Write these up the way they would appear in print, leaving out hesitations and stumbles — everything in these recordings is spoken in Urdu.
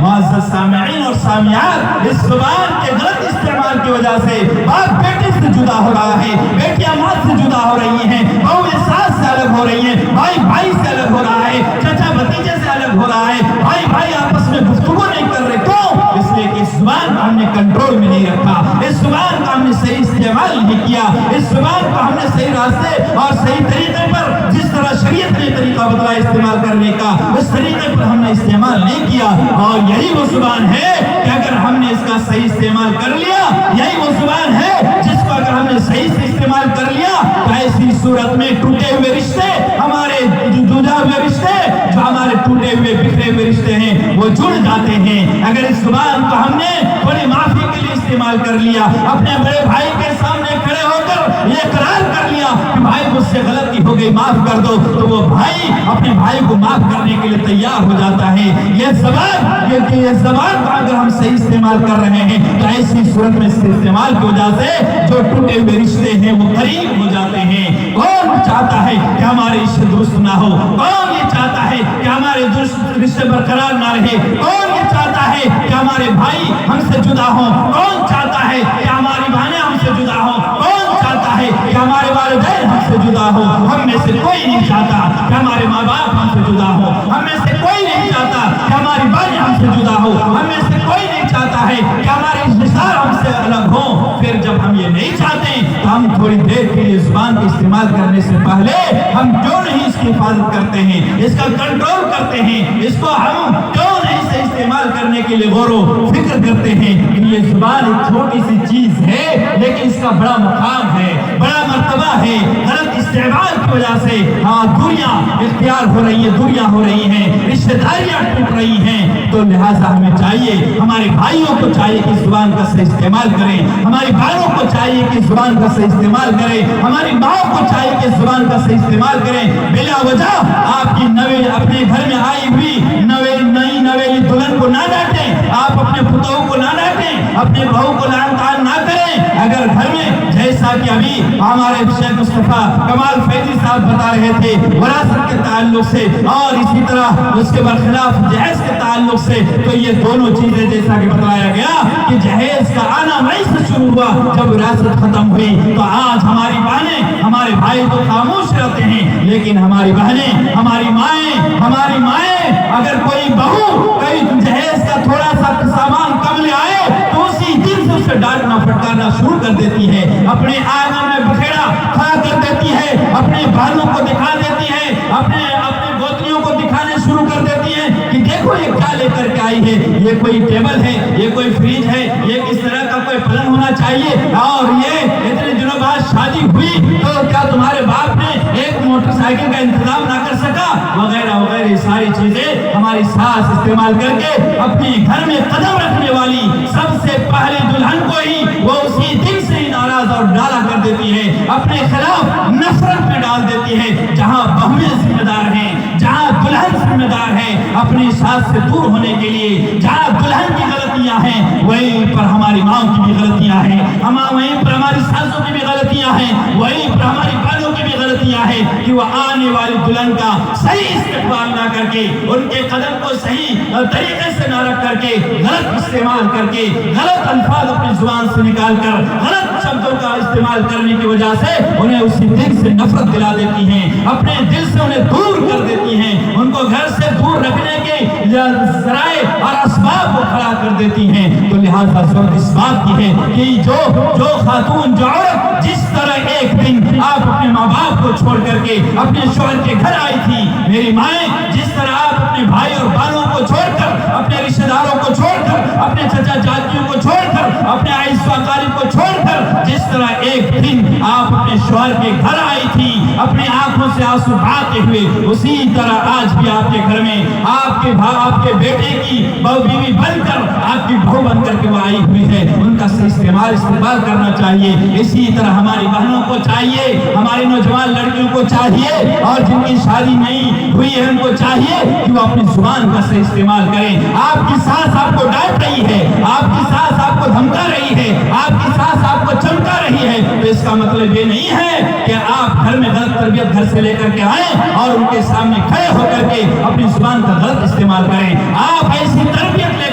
معزز سامعین اور سامعات، اس زبان کے غلط استعمال کی وجہ سے باپ بیٹے سے جدا ہو رہا ہے، بیٹیاں ماں سے جدا ہو رہی ہیں، بہویں ساس سے الگ ہو رہی ہیں، بھائی بھائی سے الگ ہو رہا ہے، چچا بھتیجے سے الگ ہو رہا ہے، بھائی بھائی آپس میں گفتگو نہیں کر رہے۔ کیوں؟ اس لیے کہ اس زبان کو ہم نے کنٹرول میں نہیں رکھا، اس زبان کا ہم نے صحیح استعمال نہیں کیا، اس زبان کو ہم نے صحیح راستے اور صحیح طریقے پر، جس طرح شریعت نے طریقہ بتلا استعمال کرنے کا، اس طریقے پر ہم نے استعمال نہیں کیا۔ اور یہی وہ زبان ہے کہ اگر ہم نے اس کا صحیح استعمال کر لیا، یہی وہ زبان ہے جس کو اگر ہم نے صحیح سے استعمال کر لیا تو ایسی صورت میں ٹوٹے ہوئے رشتے، ہمارے جدا ہوئے رشتے، جو ہمارے ٹوٹے ہوئے بکھرے ہوئے رشتے ہیں، وہ جڑ جاتے ہیں۔ اگر اس زبان کو ہم نے تھوڑی معافی کے لیے استعمال کر لیا، اپنے بڑے بھائی کے سامنے کھڑے ہو کر یہ اقرار کر لیا کہ بھائی مجھ سے غلطی ہو گئی، معاف کر دو، تو وہ بھائی اپنے بھائی کو معاف کرنے کے لیے تیار ہو جاتا ہے۔ یہ زبان کو اگر ہم صحیح استعمال کر رہے ہیں تو ایسی صورت میں اس کے استعمال کی وجہ سے جو ٹوٹے ہوئے رشتے ہیں وہ قریب ہو جاتے ہیں۔ کون چاہتا ہے کہ ہمارے رشتے درست نہ ہو؟ کون یہ چاہتا ہے کہ ہمارے رشتے برقرار نہ رہے؟ کون یہ چاہتا ہے کہ ہمارے بھائی ہم سے جدا ہوں؟ کون چاہتا ہے کہ ہماری بہنیں ہم سے جدا ہوں؟ کون چاہتا ہے کہ ہمارے والدین ہم سے جدا ہوں؟ ہم میں سے کوئی نہیں چاہتا کہ ہمارے ماں باپ ہم سے جدا ہوں، ہم میں سے کوئی نہیں چاہتا کہ ہماری بہن ہم سے جدا ہو، ہم میں سے کوئی نہیں چاہتا ہے کہ ہمارے رشتہ دار ہم سے الگ ہوں۔ پھر جب ہم یہ نہیں چاہتے تو ہم تھوڑی دیر کے لیے زبان کا استعمال کرنے سے پہلے ہم کیوں نہیں اس کی حفاظت کرتے ہیں، اس کا کنٹرول کرتے ہیں، اس کو ہم کیوں نہیں سے استعمال کرنے کے لیے غور و فکر کرتے ہیں کہ یہ زبان ایک چھوٹی سی چیز ہے لیکن اس کا بڑا مقام ہے، بڑا مرتبہ ہے۔ غلط استعمال کی وجہ سے دوریاں اختیار ہو رہی ہیں، دوریاں ہو رہی ہیں، رشتہ داریاں ٹوٹ رہی ہیں۔ تو لہٰذا ہمیں چاہیے، ہمارے بھائیوں کو چاہیے کہ زبان کا صحیح استعمال کریں، ہماری بہنوں کو چاہیے کہ زبان کا صحیح استعمال کریں، ہماری ماں کو چاہیے کہ زبان کا صحیح استعمال کریں۔ بلا وجہ آپ کی اپنے گھر میں آئی ہوئی نئی نویلی دلہن کو نہ ڈانٹیں، آپ اپنے پتوہوں کو نہ ڈانٹیں، اپنے بہو کو لعن طعن نہ کریں۔ اگر گھر میں جیسا کہ ابھی ہمارے شیخ مصطفیٰ کمال فیضی صاحب بتا رہے تھے وراثت کے تعلق سے، اور اسی طرح اس کے برخلاف جہیز کے تعلق سے، تو یہ دونوں چیزیں جیسا کہ بتایا گیا کہ جہیز کا آنا وہیں سے شروع ہوا جب وراثت ختم ہوئی۔ تو آج ہماری بہنیں، ہمارے بھائی تو خاموش رہتے ہیں، لیکن ہماری بہنیں، ہماری مائیں اگر کوئی بہو کوئی جہیز کا تھوڑا سا سامان کم لے آئے تو اسی دن سے اسے ڈانٹنا پھٹکارنا شروع کر دیتی ہے، اپنے آنگن میں بکھیڑا کھڑا کر دیتی ہے، اپنے بھائیوں کو دکھا دیتی ہے، اپنے گوتریوں کو دکھانے شروع کر دیتی ہے کہ دیکھو یہ کیا لے کر کے آئی ہے، یہ کوئی ٹیبل ہے، یہ کوئی فریج ہے، یہ کس طرح کا کوئی پلنگ ہونا چاہیے، اور یہ اتنے دنوں بعد شادی ہوئی تو کیا تمہارے باپ نے ایک موٹر سائیکل کا انتظام نہ کر سکا، وغیرہ وغیرہ۔ یہ ساری چیزیں ہماری ساس استعمال کر کے اپنے گھر میں قدم رکھنے والی سب سے پہلے دلہن کو ہی وہ اسی دن سے ہی ناراض اور ڈالا کر دیتی ہے، اپنے خلاف نفرت میں ڈال دیتی ہے۔ جہاں بہویں ذمہ دار ہیں، جہاں دلہن ذمہ دار ہے اپنی ساس سے دور ہونے کے لیے، جہاں دلہن کی غلطیاں ہیں وہیں پر ہماری ماں کی بھی غلطیاں ہیں، وہیں پر ہماری ساسوں کی بھی غلطیاں ہیں، وہیں پر ہماری بہنوں کی بھی غلطیاں ہیں کہ وہ آنے والی دلہن کا صحیح استقبال نہ کر کے، ان کے قدم کو صحیح طریقے سے نہ رکھ کر کے، غلط استعمال کر کے، غلط الفاظ اپنی زبان سے نکال کر غلط شبدوں کا استعمال کرنے کی وجہ سے انہیں اسی دل سے نفرت دلا دیتی ہیں، اپنے دل سے انہیں دور کر دیتی ہیں، ان کو گھر سے دور رکھنے کے ذرائع اور اسباب کو کھڑا کر دیتی ہیں۔ تو لہٰذا ضرورت اس بات کی ہے کہ جو خاتون، جو عورت جس طرح ایک دن آپ اپنے ماں باپ کو چھوڑ کر کے اپنے شوہر کے گھر آئی تھی، میری مائیں جس طرح آپ اپنے بھائی اور بہنوں کو چھوڑ کر، اپنے رشتہ داروں کو چھوڑ کر، اپنے چچا چاچیوں کو چھوڑ کر، اپنے عزیز و اقارب کو چھوڑ کر جس طرح ایک دن آپ اپنے شوہر کے گھر آئی تھی اپنی آنکھوں سے آنسو بہاتے ہوئے، اسی طرح آج بھی آپ کے گھر میں آپ کے بیٹے کی بہو بیوی بن کر، آپ کی بہو بن کر کے وہ آئی ہوئی ہے، ان کا صحیح استعمال کرنا چاہیے۔ اسی طرح ہماری بہنوں کو چاہیے، ہماری نوجوان لڑکیوں کو چاہیے، اور جن کی شادی نہیں ہوئی ہے ان کو چاہیے کہ وہ اپنی زبان کا صحیح استعمال کریں۔ آپ کی ساس آپ کو ڈانٹ رہی ہے، آپ کی ساس آپ کو دھمکا رہی ہے، آپ کی ساس آپ کو چمکا رہی ہے، تو اس کا مطلب یہ نہیں ہے کہ آپ گھر میں غلط تربیت گھر سے لے کر کے آئیں اور ان کے سامنے کھڑے ہو کر کے اپنی زبان کا غلط استعمال کریں۔ آپ ایسی تربیت لے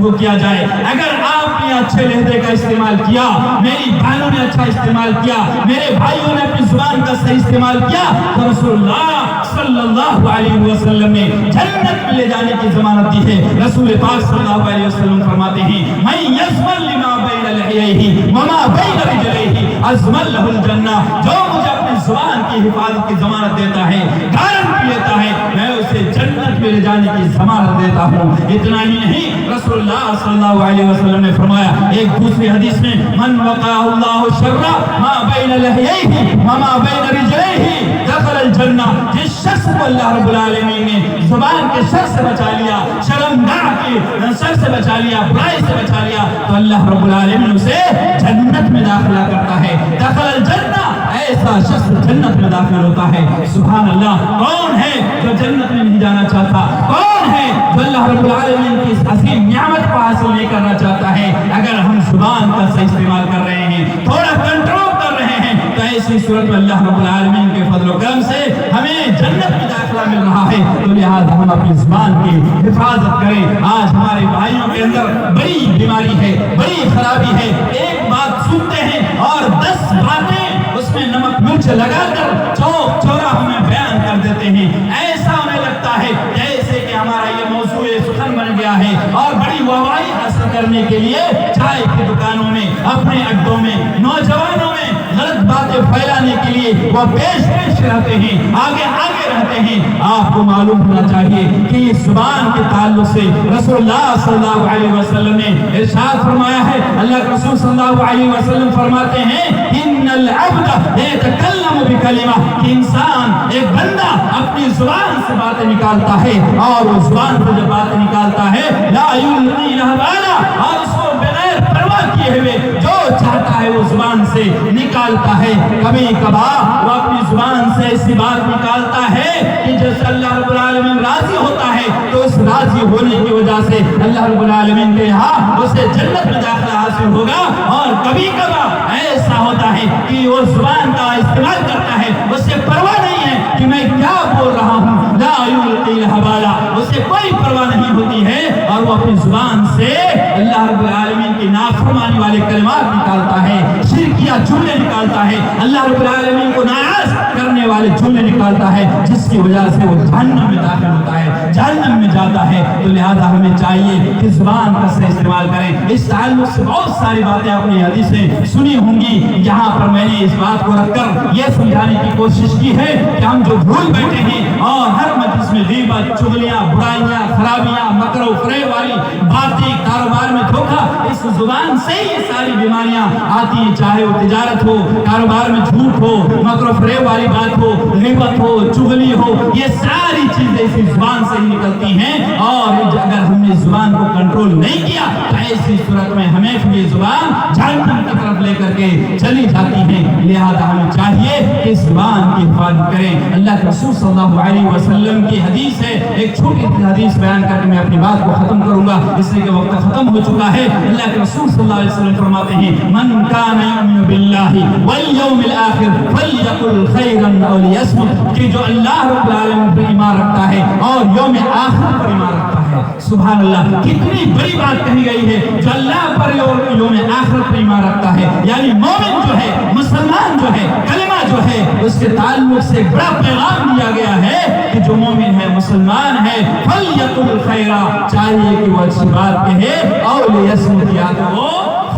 گفتگو کیا جائے. اگر آپ نے اچھے لہجے کا استعمال کیا, میری بہنوں نے اچھا استعمال کیا, میرے بھائیوں نے اپنی زبان کا صحیح استعمال کیا, تو رسول اللہ صلی اللہ علیہ وسلم نے جنت میں لے جانے کی ضمانت دی ہے. رسول پاک صلی اللہ علیہ وسلم فرماتے ہیں من یضمن لما بین لحییہ وما بین رجلیہ اضمن لہ الجنہ. جو مجھے اپنی زبان کی حفاظت کی ضمانت دیتا ہے, گارنٹی لیتا ہے, میں اسے جنت میں لے جانے کی ضمانت دیتا ہوں. اتنا ہی نہیں, رسول اللہ صلی اللہ علیہ وسلم نے فرمایا ایک دوسری حدیث میں من وقع اللہ شر ما بین لحییہ وما بین رجلیہ دخل الجنہ. جس شخص کو اللہ رب العالمین نے زبان کے شر سے بچا لیا, شرمگاہ کے شر سے بچا لیا, برائی سے بچا لیا, تو اللہ رب العالمین اسے جنت میں داخلہ کرتا ہے. دخل الجنہ, ایسا شخص جنت میں داخل ہوتا ہے. سبحان اللہ. کون ہے جو جنت میں نہیں جانا چاہتا؟ کون ہے جو اللہ رب العالمین کی اس عظیم نعمت کو حاصل نہیں کرنا چاہتا ہے؟ اگر ہم زبان کا صحیح استعمال کر رہے ہیں, تھوڑا کنٹرول کر رہے ہیں, تو ایسی صورت میں اللہ رب العالمین کے فضل و کرم سے ہمیں جنت میں داخلہ مل رہا ہے. تو لہٰذا ہم اپنی زبان کی حفاظت کریں. آج ہمارے بھائیوں کے اندر بڑی بیماری ہے, بڑی خرابی ہے. ایک بات سنتے ہیں اور 10 باتیں اس میں نمک مرچ لگا کر چوک چوراہوں میں بیان کر دیتے ہیں. ایسا انہیں لگتا ہے جیسے کہ ہمارا یہ موضوع سخن بن گیا ہے, اور بڑی واہوائی حاصل کرنے کے لیے چائے کی دکانوں میں, اپنے اڈوں میں, نوجوانوں میں غلط باتیں پھیلانے کے لیے وہ پیش رہتے ہیں, آگے رہتے ہیں. آپ کو معلوم ہونا چاہیے کہ اس زبان کے تعلق سے رسول اللہ صلی اللہ علیہ وسلم نے ارشاد فرمایا ہے. اللہ کے رسول صلی اللہ علیہ وسلم فرماتے ہیں ان العبد یتکلم بکلمہ, کہ انسان, ایک بندہ اپنی زبان سے باتیں نکالتا ہے, اور وہ زبان سے جب باتیں نکالتا ہے لا یلقی لها بالا, اور اس کو بغیر پرواہ کیے ہوئے جو چاہتا ہے وہ زبان سے نکالتا ہے. کبھی کبھار وہ اپنی زبان سے ایسی بات نکالتا ہے کہ جیسے اللہ رب العالمین راضی ہوتا ہے, تو اس راضی ہونے کی وجہ سے اللہ رب العالمین کے یہاں اسے جنت میں داخلہ حاصل ہوگا. اور کبھی کبھار ایسا ہوتا ہے کہ وہ زبان کا استعمال کرتا ہے, اسے پرواہ نہیں ہے کہ میں کیا بول رہا ہوں, لا یلقی لها بالا, اسے کوئی پرواہ نہیں ہوتی ہے, اور وہ اپنی زبان سے اللہ رب العالمین کی نافرمانی والے کلمات نکالتا ہے, شرکیہ جملے نکالتا ہے, اللہ رب العالمین کو ناراض کرنے والے جملے نکالتا ہے, جس کی وجہ سے وہ جہنم میں داخل ہوتا ہے, جہنم میں جاتا ہے. تو لہذا ہمیں چاہیے کہ زبان کا صحیح استعمال کریں. اس تعلق سے بہت ساری باتیں اپنی حدیثیں سنی ہوں گی. یہاں پر میں نے اس بات کو رکھ کر یہ سمجھانے کی کوشش کی ہے کہ ہم جو بھول بیٹھے ہیں, اور ہر مجلس میں غیبت, چغلیاں, برائیاں, خرابیاں, مکر و فریب والی باتیں, کاروبار میں دھوکہ, اس زبان سے ہی یہ ساری بیماریاں آتی ہیں. چاہے وہ تجارت ہو, کاروبار میں جھوٹ ہو, مکر و فریب والی بات ہو, غیبت ہو, چغلی ہو, یہ ساری چیزیں اسی زبان سے ہی نکلتی ہیں. اور اگر ہم نے زبان کو کنٹرول نہیں کیا تو ایسی صورت میں ہمیں یہ زبان جہنم کی طرف لے کر کے چلی جاتی ہے. لہذا ہمیں چاہیے کہ زبان کی حفاظت کریں. اللہ کے رسول صلی اللہ علیہ وسلم کی حدیث ہے, ایک چھوٹی سی حدیث بیان کر کے میں اپنی بات کو ختم کروں گا, اس لیے کہ وقت ختم ہو چکا ہے. اللہ کے رسول صلی اللہ علیہ وسلم فرماتے ہیں من کان یؤمن باللہ والیوم الآخر فلیقل خیرا او لیصمت, کہ جو اللہ رب العالمین پر ایمان رکھتا ہے اور یوم آخر پر ایمان رکھتا ہے. سبحان اللہ, کتنی بڑی بات کہی گئی ہے. جو اللہ پر یوم آخر پر ایمان رکھتا ہے, یعنی مومن جو ہے, مسلمان جو ہے, کلمہ جو ہے, اس کے تعلق سے بڑا پیغام دیا گیا ہے کہ جو مومن ہے, مسلمان ہے, فلیقل خیرا, چاہیے کہ وہ اچھی بات کہے, اور لیصمت, یا تو وہ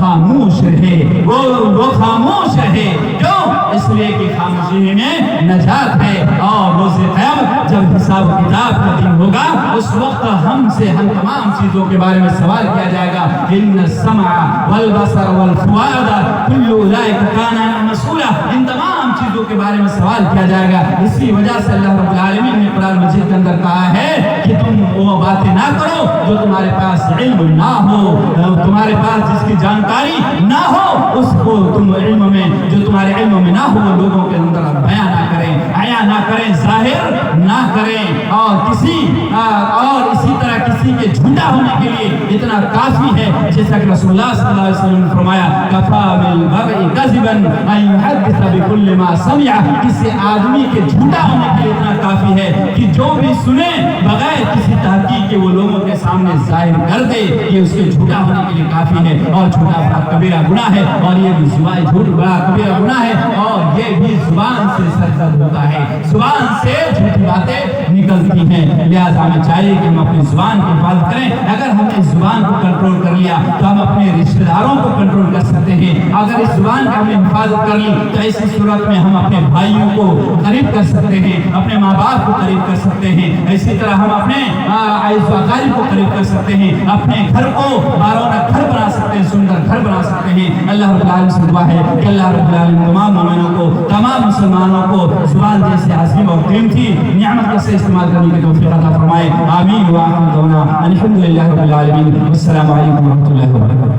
خاموش رہے, وہ خاموش رہے. کیوں؟ اس لیے کہ خاموشی میں نجات ہے. اور روز قیامت جب حساب کتاب کا دن ہوگا, اس وقت ہم تمام چیزوں کے بارے میں سوال کیا جائے گا. ان السمع والبصر والفؤاد كل اولئک کان عنہ مسئولا, ان تمام چیزوں کے بارے میں سوال کیا جائے گا. اسی وجہ سے اللہ رب العالمین نے قرآن مجید کے اندر کہا ہے کہ تم وہ باتیں نہ کرو جو تمہارے پاس علم نہ ہو, تمہارے پاس جس کی جانکاری نہ ہو, اس کو تم علم میں, جو تمہارے علم میں نہ ہو, لوگوں کے اندر بیان نہ کریں. نہ کریں، ظاہر نہ کریں، اور اسی طرح کسی کے جھوٹا ہونے کے لیے اتنا کافی ہے، جیسا کہ رسول اللہ صلی اللہ علیہ وسلم نے فرمایا کفا بالمرء کذبا ان یحدث بكل ما سمع، کسی آدمی کے جھوٹا ہونے کے لیے اتنا کافی ہے کہ جو بھی سنے بغیر کسی تحقیق کے وہ لوگوں کے سامنے ظاہر کر دے، یہ اس کے جھوٹا ہونے کے لیے کافی ہے۔ اور جھوٹا بڑا کبیرہ گناہ ہے، اور یہ بھی زبان جھوٹ بڑا کبیرہ گناہ ہے، اور یہ بھی زبان سے سرزد ہوتا ہے، زبان سے جھوٹی باتیں نکلتی ہیں۔ لہذا ہمیں چاہیے کہ ہم اپنی زبان کی حفاظت کریں۔ اگر ہم نے زبان کو کنٹرول کر لیا تو ہم اپنے رشتہ داروں کو کنٹرول کر سکتے ہیں۔ اگر اس زبان کی ہم نے حفاظت کر لی تو ایسی صورت میں ہم اپنے بھائیوں کو قریب کر سکتے ہیں، اپنے ماں باپ کو قریب کر سکتے ہیں، اسی طرح ہم اپنے عزیز و اقارب کو قریب کر سکتے ہیں، اپنے گھر کو بارونق گھر بنا سکتے ہیں، سندر گھر بنا سکتے ہیں۔ اللہ رب العالمین سے دعا ہے کہ اللہ رب العالمین تمام مومنوں کو، تمام مسلمانوں کو زبان جیسے عظیم اور قیمتی نعمت سے استعمال کرنے کی توفیق عطا فرمائے۔ آمین وآخر دعوانا الحمدللہ رب العالمین، والسلام علیکم ورحمۃ اللہ وبرکاتہ۔